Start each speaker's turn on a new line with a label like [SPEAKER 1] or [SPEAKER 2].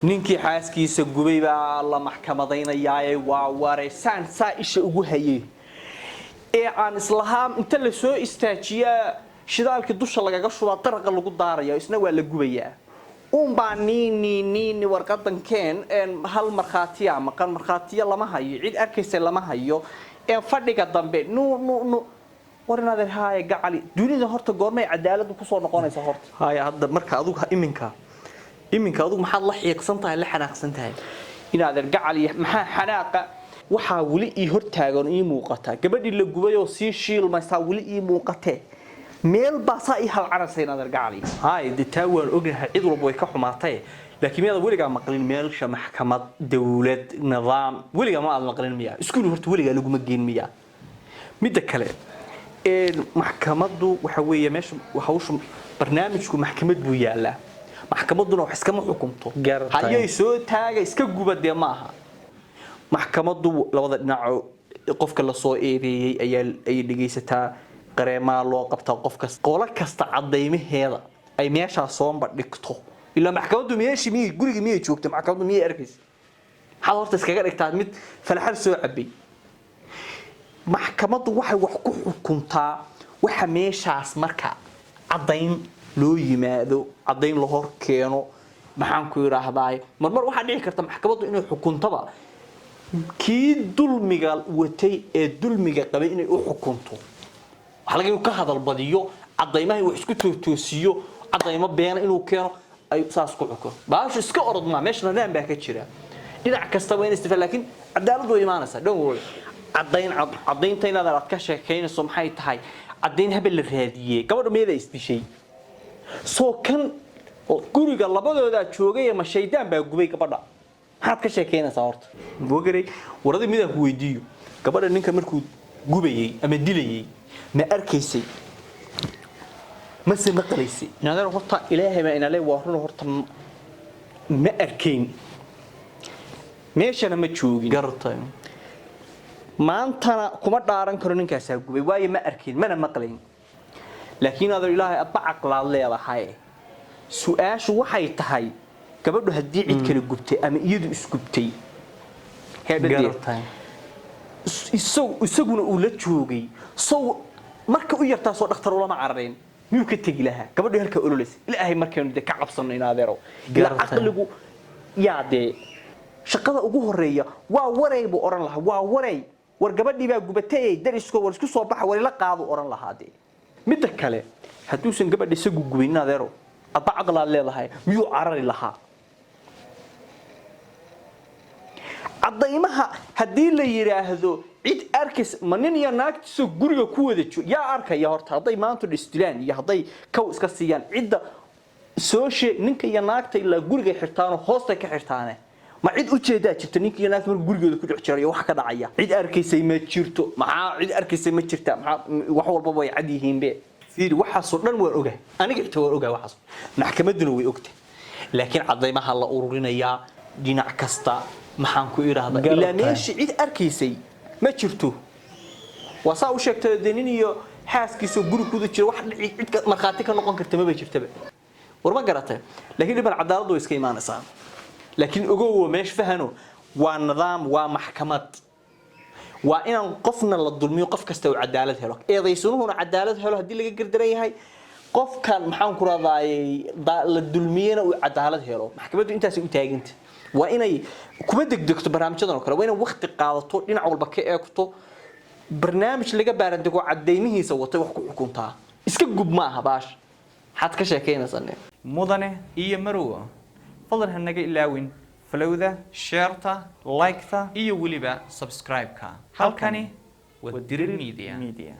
[SPEAKER 1] ninkii xaaskiisa gubay baa la maxkamadaynayay waa wareysaan saa isha ugu hayay ee aan islaam inta la soo istaajiya shidaalkii dusha lagaga shubaa daraqa lagu daarayo isna waa la gubayaa baa ni warqadankeen hal markhaatiya maqan markhaatiya lama hayo cid arkaysa lama hayo fadhiga dambe no warinaad haay gacali dunida horta goormay cadaalad ku soo noqonaysa horta haay hadda marka adigu iminka adigu maxaad la xiiqsan tahay la xanaaqsan tahay inaad gacali maxaa xanaaqa waxa wali ii hortaagan ii muuqata gabadhii la gubay oo si shiilmaysa wali ii muuqatee meel baasa ii hal carasay inaad gacali haay ditaawan ognahay cid walba way ka xumaatay laakiin miyada waliga maqlin meelsha maxkamad dawlad nidaam waliga ma aad maqlin miya iskuul horta waliga lagu ma geen miya midda kale maxkamadu waxa weeye meesha hawshu barnaamijku maxkamad buu yaalaa maxkamaduna wax iska ma xukunto hayay soo taagay iska gubadee maaha maxkamadu labada dhinac qofka la soo eedeeyay ay dhigeysataa qareema loo qabtaa qofka qola kasta cadeymaheeda ay meesha soo bandhigto ila maxkamadu meeshii guriga miyay joogto maxkamadu miyay arkaysa hal horta iskaga dhigtaa mid falaxal soo cabay maxkamadu waxay wax ku xukuntaa waxa meeshaas marka cadeyn loo yimaado cadeyn la hor keeno maxaan ku yiraahdaa marmar waxa dhici karta maxkamadu inay xukuntaba kii dulmiga watay ee dulmiga qabay inay u xukunto waxa laga ka hadal badiyo cadeymaha wax isku toosiyo cadeymo been inuu keeno ay saas ku xukunto baash iska orodma meeshana naan baa ka jira dhinac kasta waa in istifaa laakiin cadaaladu way imaanaysaa don't worry cadeynta inaad ka sheekeynayso maxay tahay cadeyn habel la raadiyay gabadhu meeda isdishay soo kan guriga labadooda joogay ama shaydaan baa gubay gabadha maxaad ka sheekeynaysaa horta boogare warada midaan ku weydiiyo gabadha ninka markuu gubayay ama dilayay ma arkaysay ma maqlaysay inaad horta ilaahay ma inale waa run horta ma arkayn meeshana ma joogin gartay maantana kuma dhaaran karo ninkaas gubay waayo ma arkayn mana maqlayn laakiin aad ilaahay abba aqlaad leedahay su'aashu waxay tahay gabadhu hadii cid kale gubtay ama iyadu isgubtay isaguna uu la joogay soo marka u yartaa soo dhakhtar ulama carareen miyuu ka tagi lahaa gabadhu halka ololeys ilaahay markaynu ka cabsano inaadeero ila aqligu yaade shaqada ugu horeeya waa wareeybu oran lahaa waa wareey war gabadhii baa gubatay darisko war isku soo baxa wali la qaado oran lahaadee midda kale haduusan gabadh isagu gubin adeero abba aqlaad leedahay miyuu carari lahaa cadeymaha hadii la yiraahdo cid arkays manin iyo naagtiisa guriga ku wada yaa arkaya horta haday maanta dhistilaan iyo haday kaw iska siiyaan cidda soo sheeg ninka iyo naagta ilaa guriga xirtaan hoosta ka xirtaan ma cid u jeedaa jirta ninka iyo naagta gurigooda ku dhacay wax ka dhacaya cid arkaysay ma jirto maxaa cid arkaysay ma jirta wax walba way cad yihiin be fiir waxa soo dhan waan ogahay aniga xitaa waan ogahay waxa maxkamaduna way ogtay laakiin cadeymaha la ururinaya dhinac kasta maxaan ku iraahdaa ilaa meeshii cid arkaysay ma jirto wasaa u sheegtay denin iyo xaaskiisa gurigooda jira wax cid markhaati ka noqon karta ma jirtaba war ma garatay laakiin dibal cadaaladu iska imaanaysaa laakiin ogow meesh fahano waa nidaam waa maxkamad waa inaan qofna la dulmiyo qof kasta oo cadaalad helo eedaysunuhuna cadaalad helo hadii laga gardaran yahay qofkan maxaan ku raadaayay la dulmiyana uu cadaalad helo maxkamadu intaas u taaganta waa inay kuma degdegto barnaamijyadan oo kale waa inay waqti qaadato dhinac walba ka eegto barnaamij laga baarandego cadeymihiisa watay wax ku xukuntaa iska gub ma aha baash حد كشاكين أصلاً
[SPEAKER 2] مدنه إيه مروه فضل هالنجا إلاوين فلوذا شيرتا لايكتا إيه وليبا سبسكرايب كا هالكني ودير الميديا